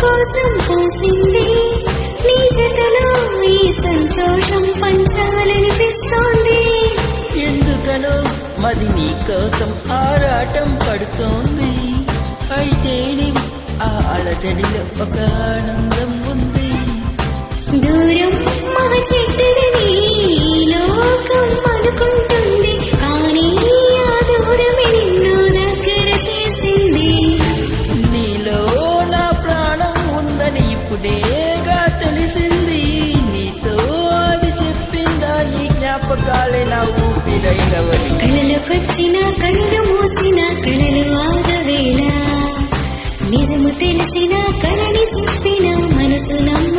కోసం పోసింది నీ జతలో ఈ సంతోషం పంచాలనిపిస్తోంది. ఎందుకనో మది నీ కోసం ఆరాటం పడుతోంది. అయితేనే ఆ అలజడిలో ఒక ఆనందం ఉంది. దూరం మా చెట్టుదని లోకం అనుకుంటుంది, కానీ ఆ దూరమే నిన్ను దగ్గర చేసింది. నీలో నా ప్రాణం ఉందని ఇప్పుడేగా తెలిసింది. నీతో అది చెప్పిందా నీ జ్ఞాపకాలే నా ఊపిరైనవని. కలలోకొచ్చిన కళ్ళు మూసిన కలలు ఆగవేళ, నిజము తెలిసిన కలని చెప్పిన మనసు నమ్మ